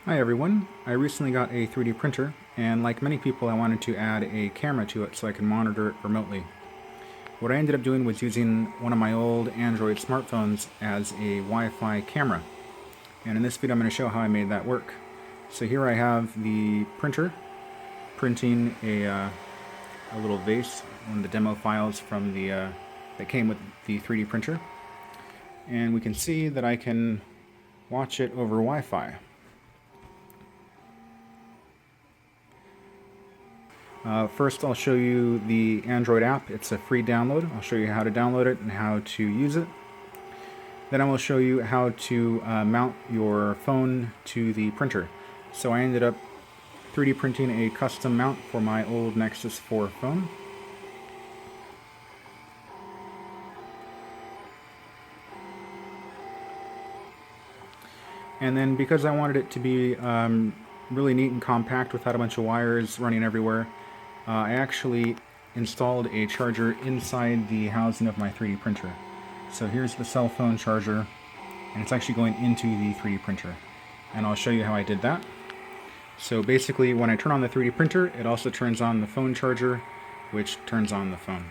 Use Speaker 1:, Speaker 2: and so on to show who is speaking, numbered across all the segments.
Speaker 1: Hi everyone, I recently got a 3D printer, and like many people I wanted to add a camera to it so I could monitor it remotely. What I ended up doing was using one of my old Android smartphones as a Wi-Fi camera, and in this video I'm going to show how I made that work. So here I have the printer printing a little vase, one of the demo files from the that came with the 3D printer, and we can see that I can watch it over Wi-Fi. First I'll show you the Android app. It's a free download. I'll show you how to download it and how to use it. Then I will show you how to mount your phone to the printer. So I ended up 3D printing a custom mount for my old Nexus 4 phone. And then because I wanted it to be really neat and compact without a bunch of wires running everywhere, I actually installed a charger inside the housing of my 3D printer. So here's the cell phone charger, and it's actually going into the 3D printer. And I'll show you how I did that. So basically, when I turn on the 3D printer, it also turns on the phone charger, which turns on the phone.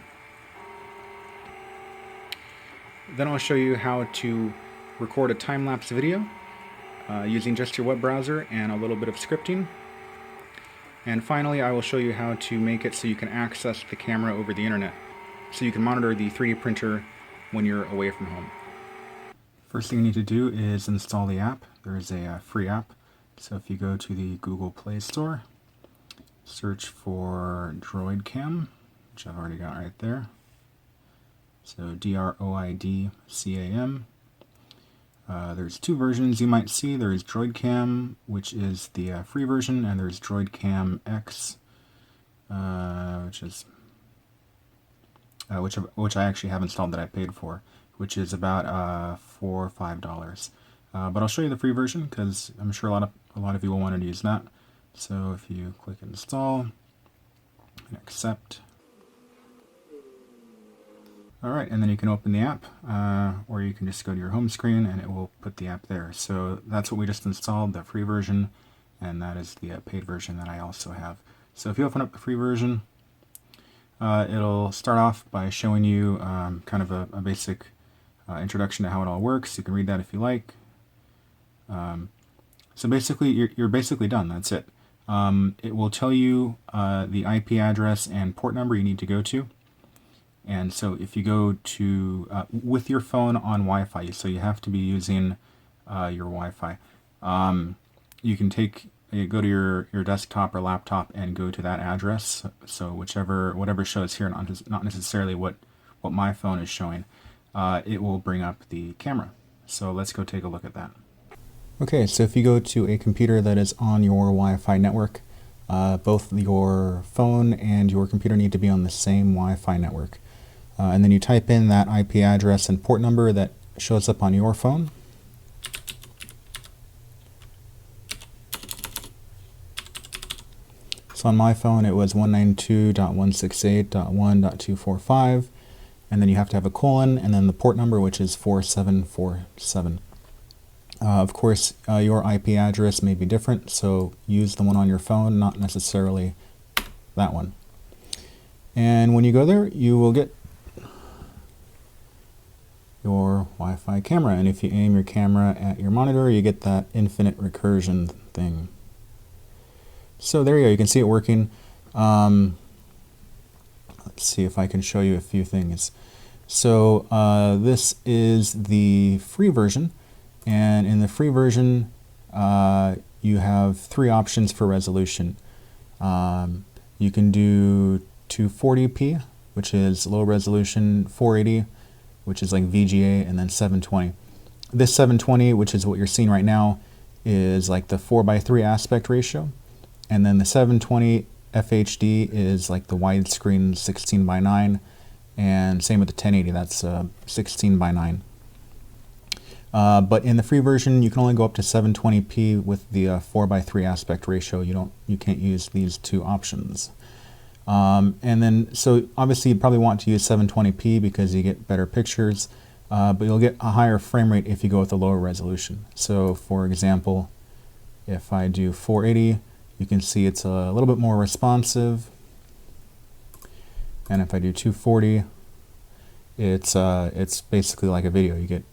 Speaker 1: Then I'll show you how to record a time-lapse video using just your web browser and a little bit of scripting. And finally, I will show you how to make it so you can access the camera over the internet, so you can monitor the 3D printer when you're away from home. First thing you need to do is install the app. There is a free app. So if you go to the Google Play Store, search for DroidCam, which I've already got right there. So DroidCam. There's two versions you might see. There's DroidCam, which is the free version, and there's DroidCam X, which I actually have installed that I paid for, which is about $4 or $5. But I'll show you the free version because I'm sure a lot of you will want to use that. So if you click install and accept. Alright, and then you can open the app, or you can just go to your home screen and it will put the app there. So that's what we just installed, the free version, and that is the paid version that I also have. So if you open up the free version, it'll start off by showing you kind of a basic introduction to how it all works. You can read that if you like. So basically, you're basically done. That's it. It will tell you the IP address and port number you need to go to. And so if you go to, with your phone on Wi-Fi, so you have to be using your Wi-Fi, you can go to your desktop or laptop and go to that address. So whatever shows here, not necessarily what my phone is showing, it will bring up the camera. So let's go take a look at that. Okay, so if you go to a computer that is on your Wi-Fi network, both your phone and your computer need to be on the same Wi-Fi network. And then you type in that IP address and port number that shows up on your phone. So on my phone it was 192.168.1.245, and then you have to have a colon and then the port number, which is 4747. Of course, your IP address may be different, so use the one on your phone, not necessarily that one. And when you go there, you will get your Wi-Fi camera, and if you aim your camera at your monitor, you get that infinite recursion thing. So there you go, you can see it working. Let's see if I can show you a few things. So this is the free version, and in the free version you have three options for resolution. You can do 240p, which is low resolution, 480, which is like VGA, and then 720. This 720, which is what you're seeing right now, is like the 4:3 aspect ratio, and then the 720 FHD is like the widescreen 16:9, and same with the 1080, that's 16:9. But in the free version, you can only go up to 720p with the 4:3 aspect ratio. You can't use these two options. And then, so obviously you'd probably want to use 720p because you get better pictures, but you'll get a higher frame rate if you go with a lower resolution. So for example, If I do 480, you can see it's a little bit more responsive. And if I do 240, it's basically like a video. You get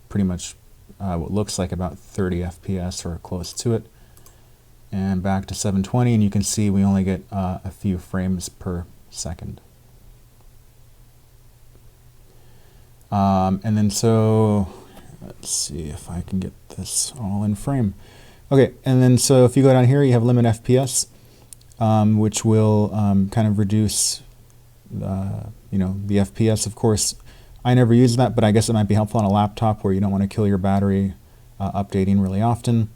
Speaker 1: pretty much what looks like about 30 FPS or close to it. And back to 720, and you can see we only get a few frames per second. And then so, let's see if I can get this all in frame. Okay, and then so if you go down here, you have limit FPS, which will kind of reduce the FPS. Of course, I never use that, but I guess it might be helpful on a laptop where you don't want to kill your battery updating really often.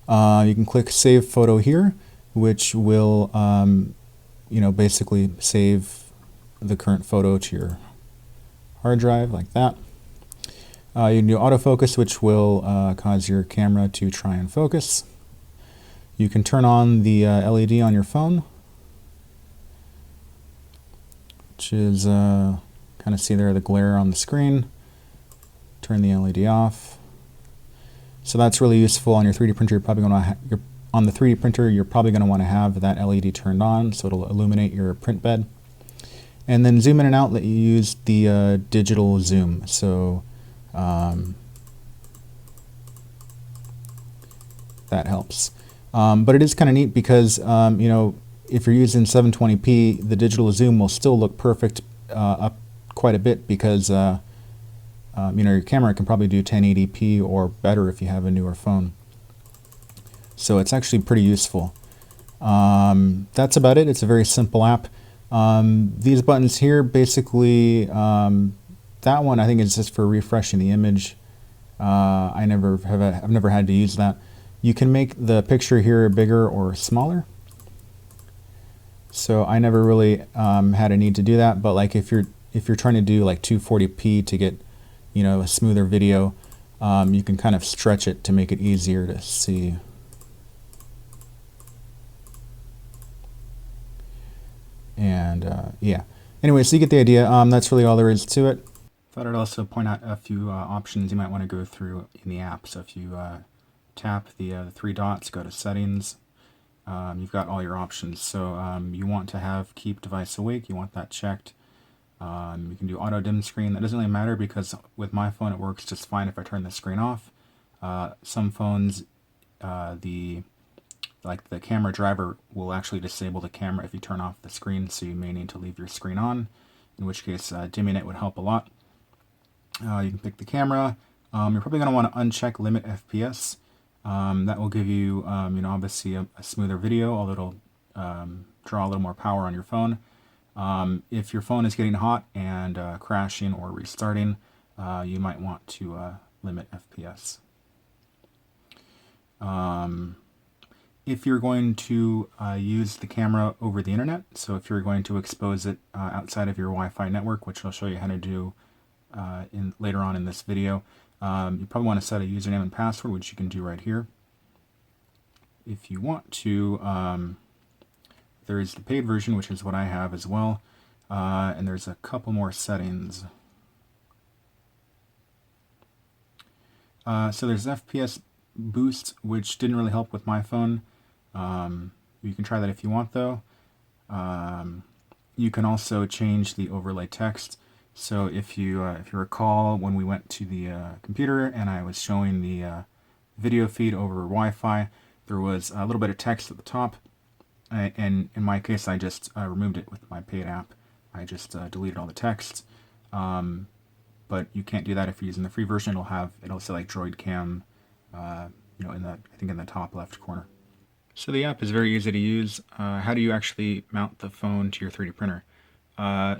Speaker 1: You can click Save Photo here, which will basically save the current photo to your hard drive like that. You can do autofocus, which will cause your camera to try and focus. You can turn on the LED on your phone, which is kind of see there the glare on the screen. Turn the LED off. So that's really useful on your 3D printer. You're probably going to on the 3D printer. You're probably going to want to have that LED turned on, so it'll illuminate your print bed. And then zoom in and out. Let you use the digital zoom. So that helps. But it is kind of neat because if you're using 720p, the digital zoom will still look perfect up quite a bit because your camera can probably do 1080p or better if you have a newer phone. So it's actually pretty useful. That's about it. It's a very simple app. These buttons here, basically, that one I think is just for refreshing the image. I've never had to use that. You can make the picture here bigger or smaller. So I never really had a need to do that. But like if you're trying to do like 240p to get a smoother video, you can kind of stretch it to make it easier to see. And yeah, anyway, so you get the idea. That's really all there is to it. Thought I'd also point out a few options you might want to go through in the app. So if you tap the three dots, go to settings, you've got all your options. So you want to have keep device awake, you want that checked. You can do auto dim screen. That doesn't really matter because with my phone it works just fine if I turn the screen off. Some phones, the camera driver will actually disable the camera if you turn off the screen, so you may need to leave your screen on, in which case dimming it would help a lot. You can pick the camera. You're probably going to want to uncheck limit FPS. That will give you, obviously a smoother video, although it'll draw a little more power on your phone. If your phone is getting hot and crashing or restarting, you might want to limit FPS. If you're going to use the camera over the internet, so if you're going to expose it outside of your Wi-Fi network, which I'll show you how to do later on in this video, you probably want to set a username and password, which you can do right here. If you want to, there is the paid version, which is what I have as well, and there's a couple more settings. So there's FPS boost, which didn't really help with my phone. You can try that if you want, though. You can also change the overlay text. So if you recall, when we went to the computer and I was showing the video feed over Wi-Fi, there was a little bit of text at the top. And in my case, I just removed it with my paid app. I just deleted all the text. But you can't do that if you're using the free version. It'll say like DroidCam, I think in the top left corner. So the app is very easy to use. How do you actually mount the phone to your 3D printer?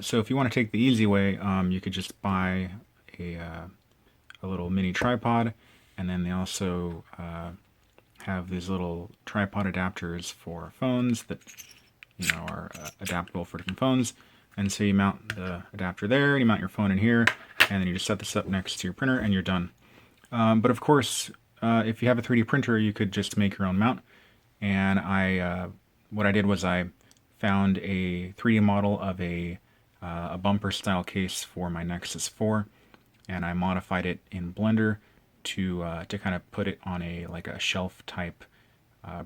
Speaker 1: So if you want to take the easy way, you could just buy a little mini tripod, and then they also have these little tripod adapters for phones that are adaptable for different phones. And so you mount the adapter there, and you mount your phone in here, and then you just set this up next to your printer, and you're done. But of course, if you have a 3D printer, you could just make your own mount. And what I did was I found a 3D model of a bumper style case for my Nexus 4, and I modified it in Blender to kind of put it on a like a shelf type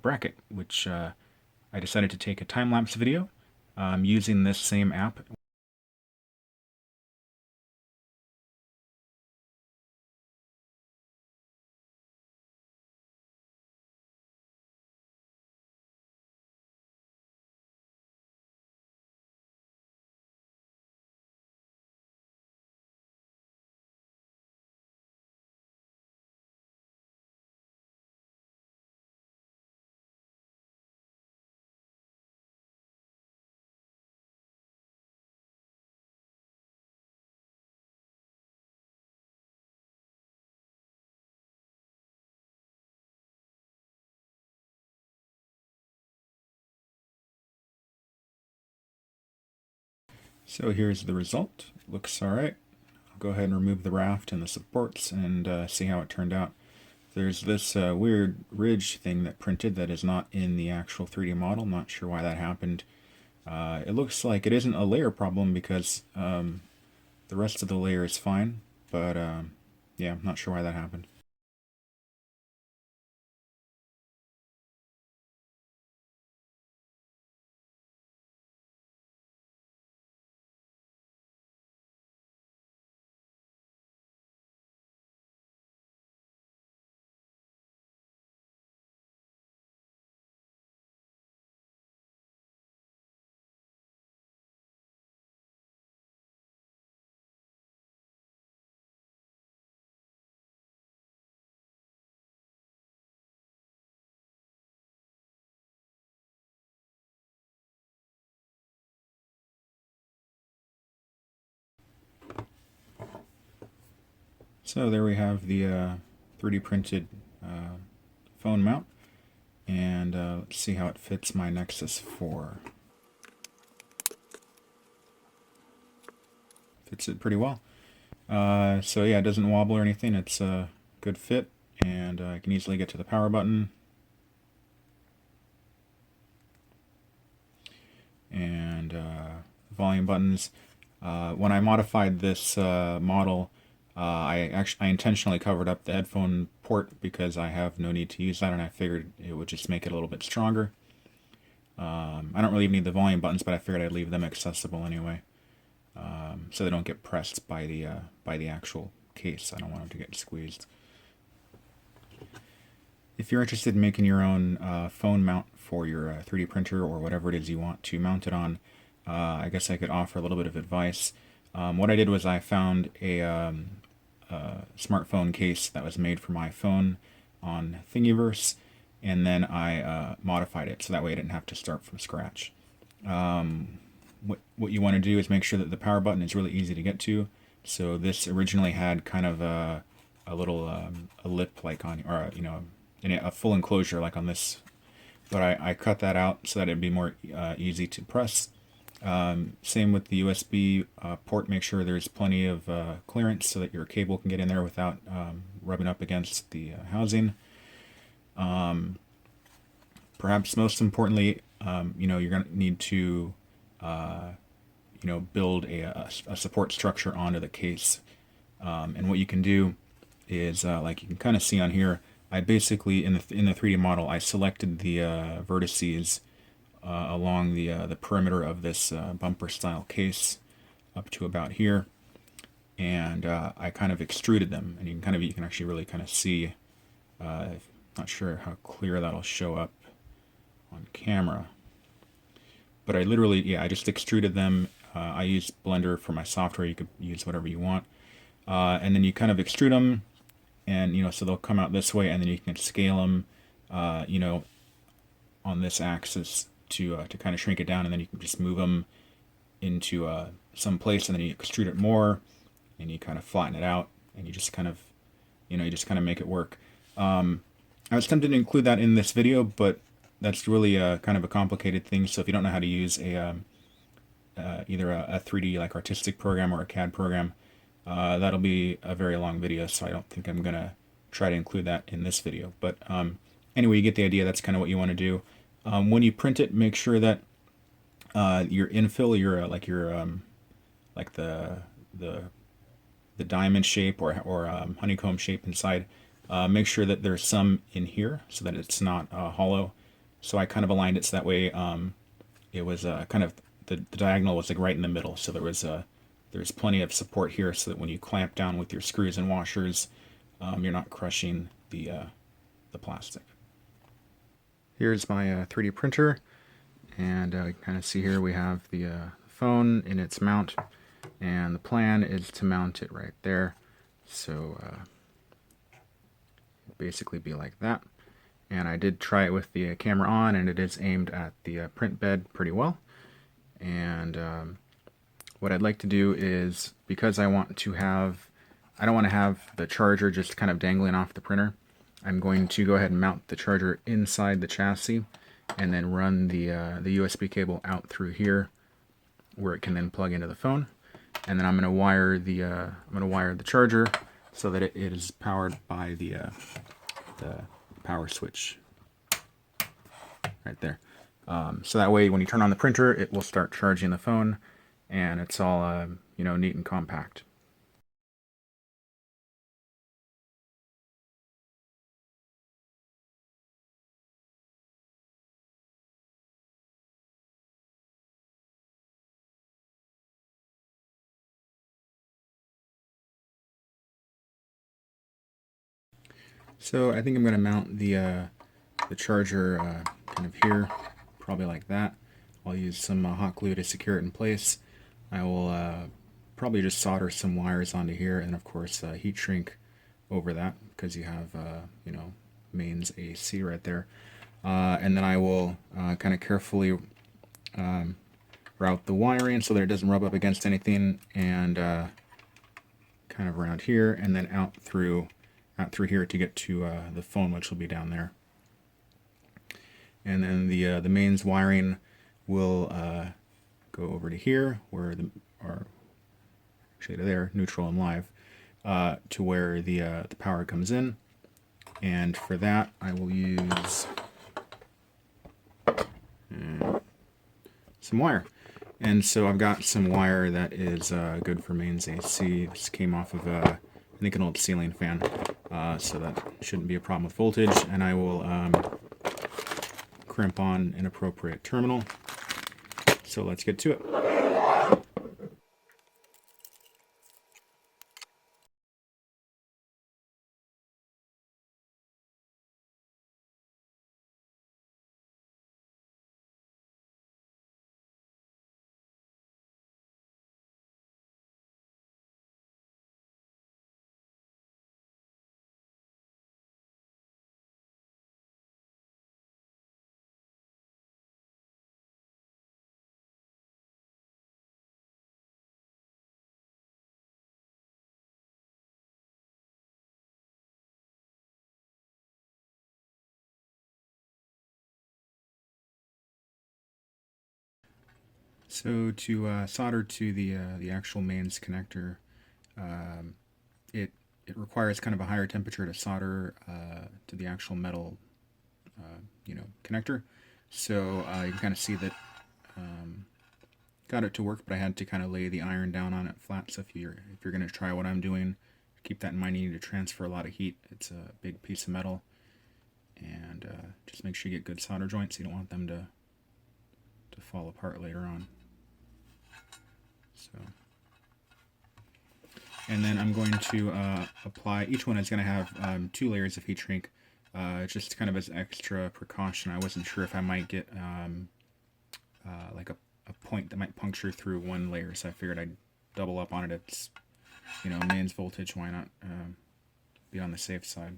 Speaker 1: bracket, which I decided to take a time-lapse video using this same app. So here's the result. Looks alright. I'll go ahead and remove the raft and the supports and see how it turned out. There's this weird ridge thing that printed that is not in the actual 3D model. I'm not sure why that happened. It looks like it isn't a layer problem because the rest of the layer is fine, but yeah, I'm not sure why that happened. So there we have the 3D printed phone mount, and let's see how it fits my Nexus 4. Fits it pretty well. So yeah, it doesn't wobble or anything. It's a good fit, and I can easily get to the power button. And volume buttons. When I modified this model, I intentionally covered up the headphone port because I have no need to use that, and I figured it would just make it a little bit stronger. I don't really need the volume buttons, but I figured I'd leave them accessible anyway, so they don't get pressed by the actual case. I don't want them to get squeezed. If you're interested in making your own phone mount for your 3D printer or whatever it is you want to mount it on, I guess I could offer a little bit of advice. What I did was I found a smartphone case that was made for my phone on Thingiverse, and then I modified it so that way I didn't have to start from scratch. What you want to do is make sure that the power button is really easy to get to. So this originally had kind of a little a lip like on, or a full enclosure like on this, but I cut that out so that it'd be more easy to press. Same with the USB port. Make sure there's plenty of clearance so that your cable can get in there without rubbing up against the housing. Perhaps most importantly, you're going to need to build a support structure onto the case. And what you can do is, like you can kind of see on here, I basically in the 3D model I selected the vertices along the perimeter of this bumper style case up to about here, and I kind of extruded them, and you can actually really kind of see. Not sure how clear that'll show up on camera, but I literally, I just extruded them. I use Blender for my software. You could use whatever you want, and then you kind of extrude them, and so they'll come out this way, and then you can scale them, on this axis to kind of shrink it down, and then you can just move them into some place, and then you extrude it more, and you kind of flatten it out, and you just kind of make it work. I was tempted to include that in this video, but that's really kind of a complicated thing. So if you don't know how to use either a 3D like artistic program or a CAD program, that'll be a very long video. So I don't think I'm gonna try to include that in this video. But anyway, you get the idea. That's kind of what you want to do. When you print it, make sure that your infill, like the diamond shape or honeycomb shape inside, Make sure that there's some in here so that it's not hollow. So I kind of aligned it so that way it was kind of the diagonal was like right in the middle. So there's plenty of support here so that when you clamp down with your screws and washers, you're not crushing the plastic. Here's my 3D printer, and you kind of see here we have the phone in its mount, and the plan is to mount it right there. So basically be like that. And I did try it with the camera on, and it is aimed at the print bed pretty well. And what I'd like to do is, because I don't want to have the charger just kind of dangling off the printer, I'm going to go ahead and mount the charger inside the chassis and then run the USB cable out through here where it can then plug into the phone. And then I'm going to wire the charger so that it is powered by the power switch right there. So that way when you turn on the printer, it will start charging the phone, and it's all neat and compact. So I think I'm going to mount the charger kind of here, probably like that. I'll use some hot glue to secure it in place. I will probably just solder some wires onto here, and of course heat shrink over that because you have mains AC right there. And then I will kind of carefully route the wiring so that it doesn't rub up against anything, and kind of around here, and then out through here to get to the phone, which will be down there. And then the mains wiring will go over to here, where actually to there, neutral and live, to where the power comes in. And for that, I will use some wire. And so I've got some wire that is good for mains AC. This came off of I think an old ceiling fan, so that shouldn't be a problem with voltage. And I will crimp on an appropriate terminal. So let's get to it. So to solder to the actual mains connector, it requires kind of a higher temperature to solder to the actual metal connector. So you can kind of see that got it to work, but I had to kind of lay the iron down on it flat. So if you're going to try what I'm doing, keep that in mind. You need to transfer a lot of heat. It's a big piece of metal, and just make sure you get good solder joints. You don't want them to fall apart later on. So, and then I'm going to apply. Each one is going to have 2 layers of heat shrink, just kind of as extra precaution. I wasn't sure if I might get like a point that might puncture through one layer, so I figured I'd double up on it. It's mains voltage. Why not be on the safe side?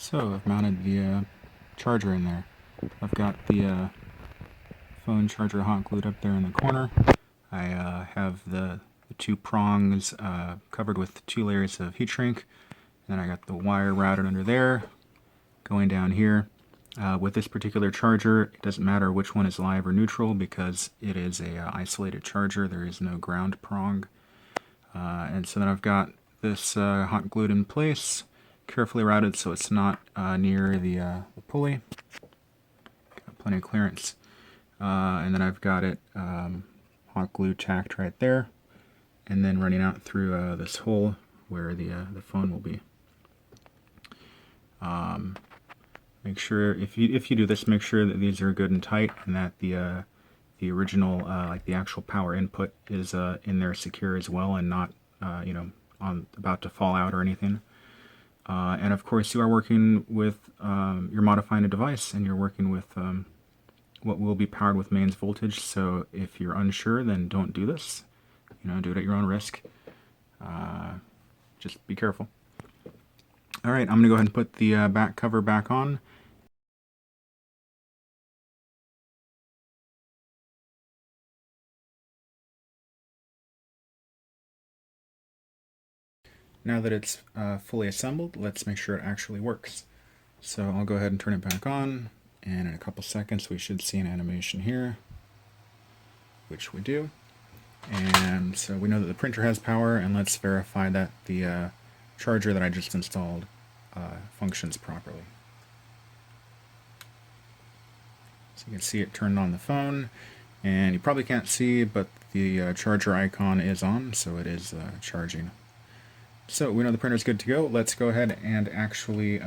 Speaker 1: So I've mounted the charger in there. I've got the phone charger hot glued up there in the corner. I have the two prongs covered with 2 layers of heat shrink. And then I got the wire routed under there, going down here. With this particular charger, it doesn't matter which one is live or neutral because it is a isolated charger. There is no ground prong. And so then I've got this hot glued in place, carefully routed so it's not near the pulley. Got plenty of clearance. And then I've got it hot glue tacked right there, and then running out through this hole where the phone will be. Make sure if you do this, make sure that these are good and tight, and that the original like the actual power input is in there secure as well, and not about to fall out or anything. And of course, you are working with you're modifying a device, and you're working with what will be powered with mains voltage. So if you're unsure, then don't do this. Do it at your own risk. Just be careful. All right, I'm going to go ahead and put the back cover back on. Now that it's fully assembled, let's make sure it actually works. So I'll go ahead and turn it back on, and in a couple seconds we should see an animation here, which we do. And so we know that the printer has power, and let's verify that the charger that I just installed functions properly. So you can see it turned on the phone, and you probably can't see, but the charger icon is on, so it is charging. So we know the printer's good to go. Let's go ahead and actually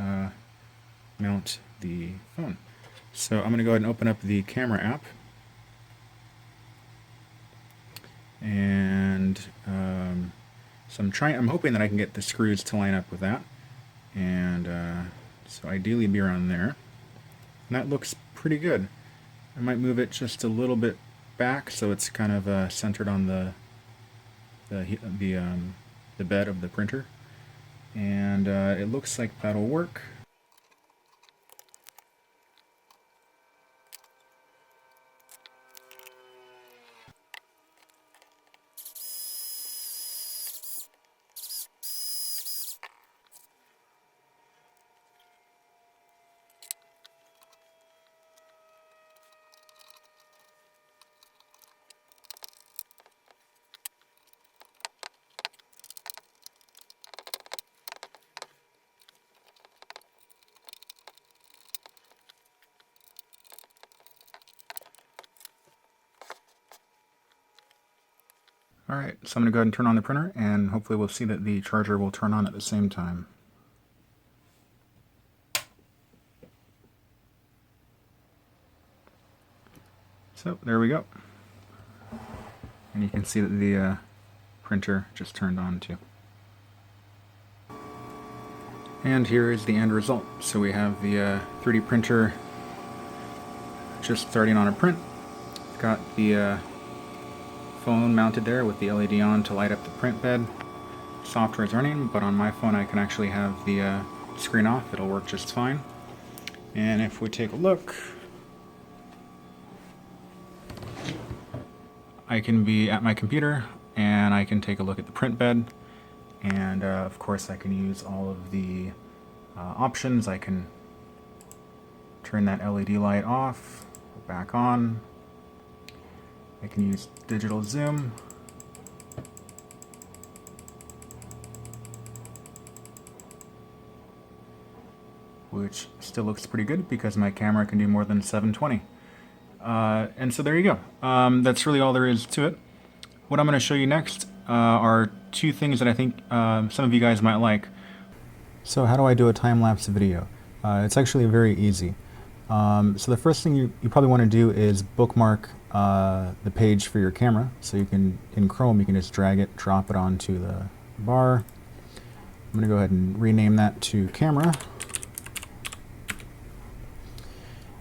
Speaker 1: mount the phone. So I'm going to go ahead and open up the camera app. And so I'm hoping that I can get the screws to line up with that. And so ideally be around there. And that looks pretty good. I might move it just a little bit back so it's kind of centered on the bed of the printer, and it looks like that'll work. Alright, so I'm going to go ahead and turn on the printer, and hopefully we'll see that the charger will turn on at the same time. So there we go. And you can see that the printer just turned on too. And here is the end result. So we have the 3D printer just starting on a print. Got the phone mounted there with the LED on to light up the print bed. Software is running, but on my phone I can actually have the screen off. It'll work just fine. And if we take a look, I can be at my computer and I can take a look at the print bed, and of course I can use all of the options. I can turn that LED light off, back on. I can use digital zoom. Which still looks pretty good because my camera can do more than 720. And so there you go. That's really all there is to it. What I'm going to show you next are 2 things that I think some of you guys might like. So how do I do a time-lapse video? It's actually very easy. So the first thing you probably want to do is bookmark the page for your camera. So you can, in Chrome, you can just drag it, drop it onto the bar. I'm going to go ahead and rename that to camera.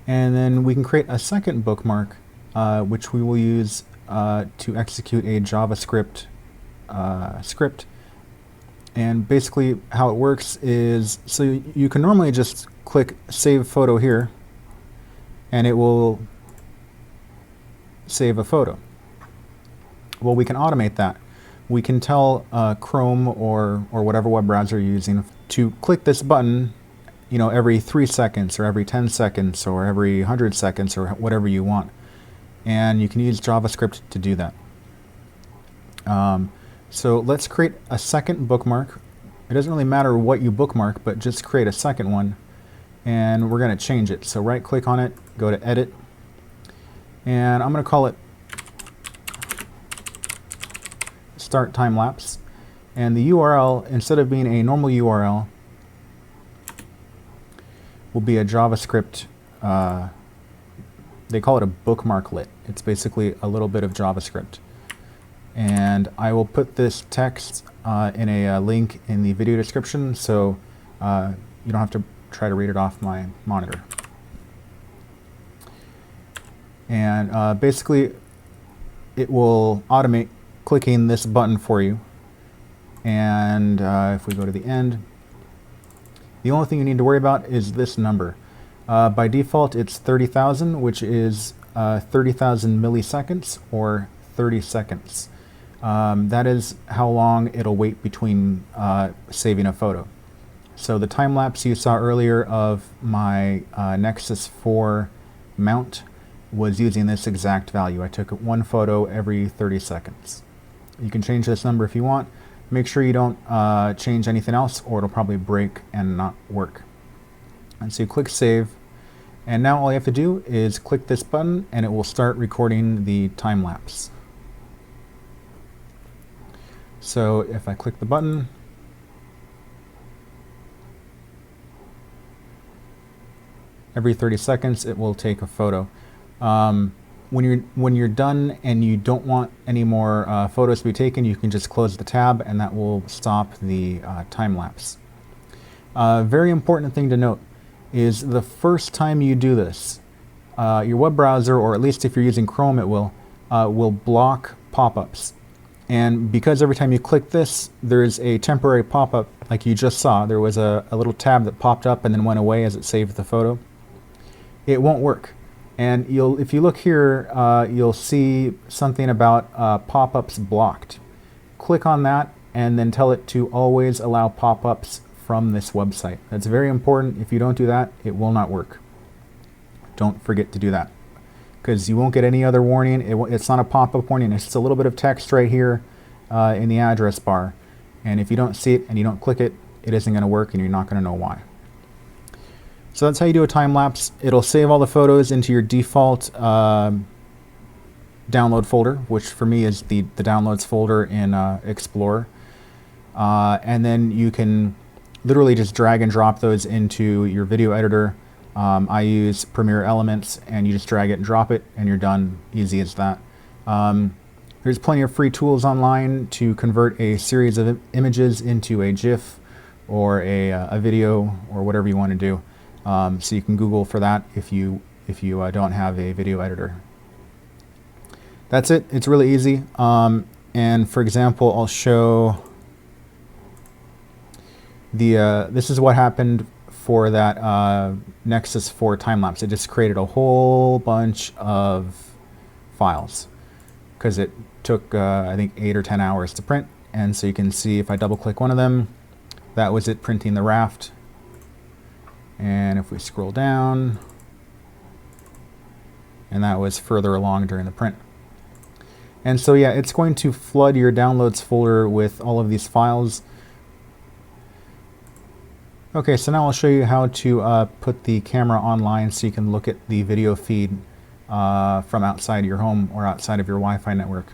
Speaker 1: And then we can create a second bookmark, which we will use to execute a JavaScript script And basically how it works is, so you can normally just click save photo here and it will save a photo. Well, we can automate that. We can tell Chrome or whatever web browser you're using to click this button, you know, every 3 seconds or every 10 seconds or every 100 seconds or whatever you want. And you can use JavaScript to do that. So let's create a second bookmark. It doesn't really matter what you bookmark, but just create a second one. And we're going to change it. So right click on it, go to edit, and I'm going to call it start time lapse. And the URL, instead of being a normal URL, will be a JavaScript, they call it a bookmarklet. It's basically a little bit of JavaScript. And I will put this text in a link in the video description, so you don't have to try to read it off my monitor. And basically it will automate clicking this button for you. And if we go to the end, the only thing you need to worry about is this number. By default it's 30,000, which is 30,000 milliseconds or 30 seconds. That is how long it'll wait between saving a photo. So the time lapse you saw earlier of my Nexus 4 mount was using this exact value. I took one photo every 30 seconds. You can change this number if you want. Make sure you don't change anything else or it'll probably break and not work. And so you click save, and now all you have to do is click this button and it will start recording the time lapse. So if I click the button, every 30 seconds it will take a photo. When you're done and you don't want any more photos to be taken, you can just close the tab and that will stop the time lapse. Very important thing to note is the first time you do this, your web browser, or at least if you're using Chrome, it will block pop-ups. And because every time you click this, there's a temporary pop-up, like you just saw. There was a little tab that popped up and then went away as it saved the photo. It won't work. And if you look here, you'll see something about pop-ups blocked. Click on that and then tell it to always allow pop-ups from this website. That's very important. If you don't do that, it will not work. Don't forget to do that, because you won't get any other warning. It's not a pop-up warning. It's just a little bit of text right here in the address bar. And if you don't see it and you don't click it, it isn't going to work and you're not going to know why. So that's how you do a time lapse. It'll save all the photos into your default download folder, which for me is the downloads folder in Explorer. And then you can literally just drag and drop those into your video editor. I use Premiere Elements, and you just drag it and drop it and you're done. Easy as that. There's plenty of free tools online to convert a series of images into a GIF or a video or whatever you want to do. So you can Google for that if you don't have a video editor. That's it. It's really easy. And for example, I'll show this is what happened for that Nexus 4 time lapse. It just created a whole bunch of files because it took I think 8 or 10 hours to print. And so you can see if I double click one of them, that was it printing the raft. And if we scroll down, and that was further along during the print. And so yeah, it's going to flood your downloads folder with all of these files. Okay, so now I'll show you how to put the camera online so you can look at the video feed from outside your home or outside of your Wi-Fi network.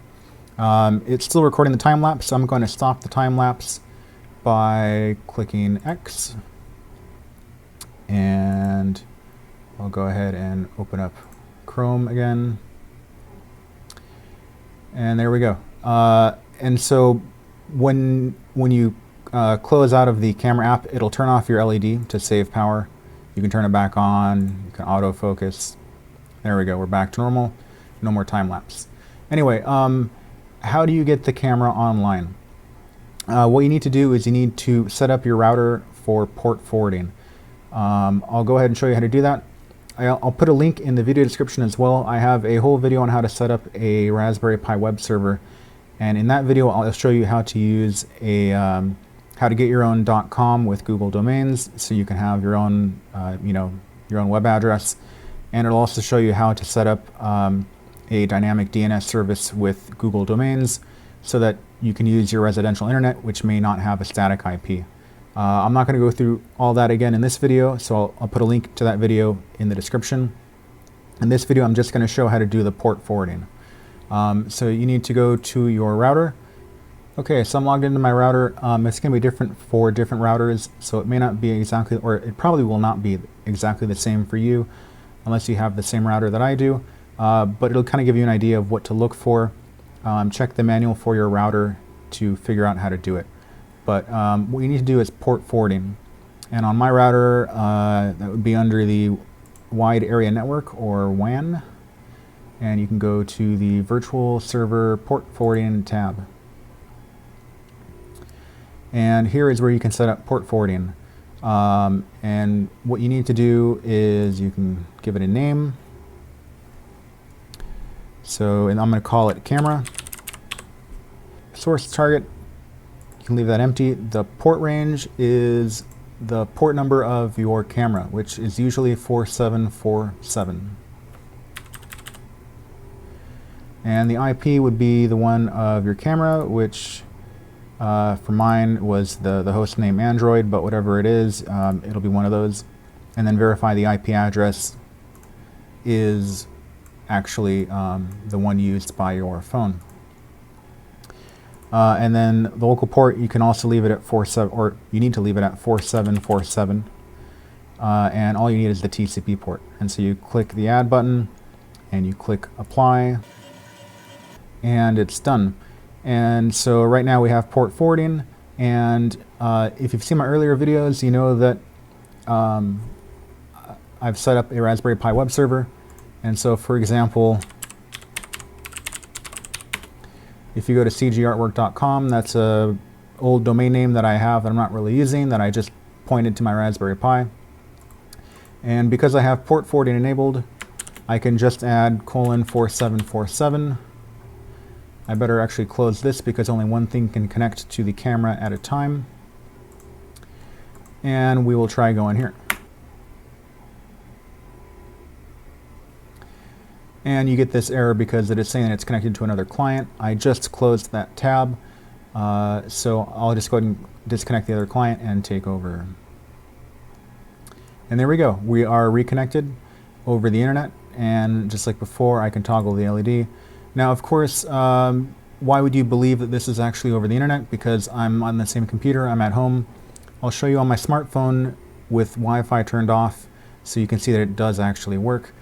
Speaker 1: It's still recording the time lapse, so I'm going to stop the time lapse by clicking X. And I'll go ahead and open up Chrome again. And there we go. And so when you close out of the camera app, it'll turn off your LED to save power. You can turn it back on. You can autofocus. There we go. We're back to normal. No more time lapse. Anyway, how do you get the camera online? what you need to do is you need to set up your router for port forwarding. I'll go ahead and show you how to do that. I'll put a link in the video description as well. I have a whole video on how to set up a Raspberry Pi web server, and in that video I'll show you how to use how to get your own .com with Google domains, so you can have your own your own web address, and it'll also show you how to set up a dynamic DNS service with Google domains so that you can use your residential internet, which may not have a static IP. I'm not going to go through all that again in this video, so I'll put a link to that video in the description. In this video, I'm just going to show how to do the port forwarding. So you need to go to your router. Okay, so I'm logged into my router. It's going to be different for different routers, so it may not be exactly, or it probably will not be exactly the same for you, unless you have the same router that I do. But it'll kind of give you an idea of what to look for. Check the manual for your router to figure out how to do it. But what you need to do is port forwarding. And on my router, that would be under the Wide Area Network, or WAN. And you can go to the Virtual Server Port Forwarding tab. And here is where you can set up port forwarding. And what you need to do is you can give it a name. So, and I'm going to call it camera. Source target, you can leave that empty. The port range is the port number of your camera, which is usually 4747. And the IP would be the one of your camera, which for mine was the host name Android, but whatever it is, it'll be one of those. And then verify the IP address is actually the one used by your phone. And then the local port, you can also leave it at 47, or you need to leave it at 4747. And all you need is the TCP port. And so you click the add button and you click apply, and it's done. And so right now we have port forwarding, and if you've seen my earlier videos, you know that I've set up a Raspberry Pi web server. And so, for example, if you go to cgartwork.com, that's a old domain name that I have that I'm not really using, that I just pointed to my Raspberry Pi. And because I have port forwarding enabled, I can just add :4747. I better actually close this because only one thing can connect to the camera at a time. And we will try going here. And you get this error because it is saying that it's connected to another client. I just closed that tab, so I'll just go ahead and disconnect the other client and take over. And there we go. We are reconnected over the internet, and just like before, I can toggle the LED. Now, of course, why would you believe that this is actually over the internet? Because I'm on the same computer, I'm at home. I'll show you on my smartphone with Wi-Fi turned off, so you can see that it does actually work.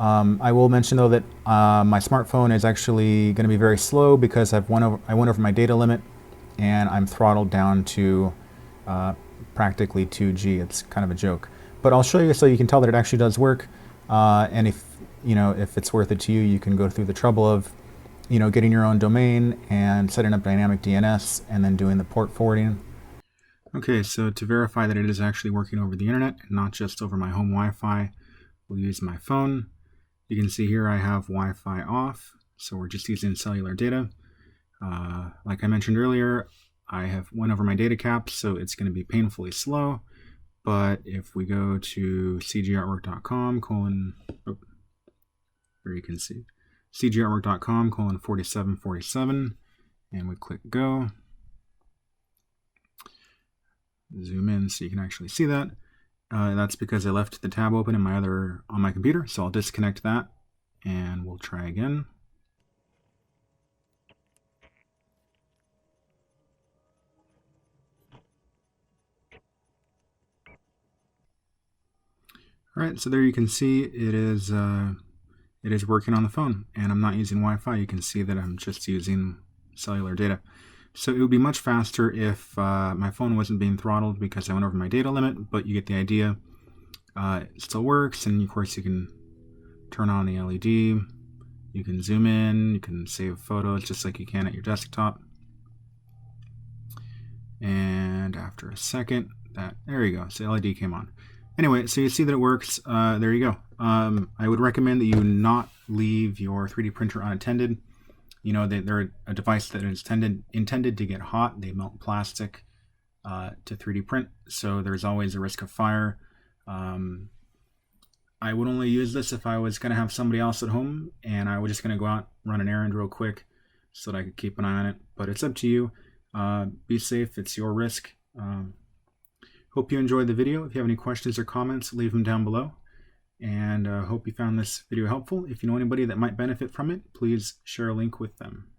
Speaker 1: I will mention though that my smartphone is actually going to be very slow because I went over my data limit, and I'm throttled down to practically 2G. It's kind of a joke, but I'll show you so you can tell that it actually does work. And if it's worth it to you, you can go through the trouble of getting your own domain and setting up dynamic DNS and then doing the port forwarding. Okay, so to verify that it is actually working over the internet and not just over my home Wi-Fi, we'll use my phone. You can see here I have Wi-Fi off, so we're just using cellular data. Like I mentioned earlier, I have went over my data caps, so it's going to be painfully slow. But if we go to cgartwork.com, where you can see cgartwork.com :4747, and we click go. Zoom in so you can actually see that. That's because I left the tab open on my computer, so I'll disconnect that and we'll try again. All right, so there you can see it is working on the phone, and I'm not using Wi-Fi. You can see that I'm just using cellular data. So it would be much faster if my phone wasn't being throttled because I went over my data limit, but you get the idea. It still works, and of course you can turn on the LED, you can zoom in, you can save photos just like you can at your desktop. And after a second, there you go. So the LED came on. Anyway, so you see that it works. There you go. I would recommend that you not leave your 3D printer unattended. You know, they're a device that is intended to get hot. They melt plastic to 3D print, so there's always a risk of fire. I would only use this if I was going to have somebody else at home and I was just going to go out, run an errand real quick so that I could keep an eye on it. But it's up to you. Be safe. It's your risk. Hope you enjoyed the video. If you have any questions or comments, leave them down below. And hope you found this video helpful. If you know anybody that might benefit from it, please share a link with them.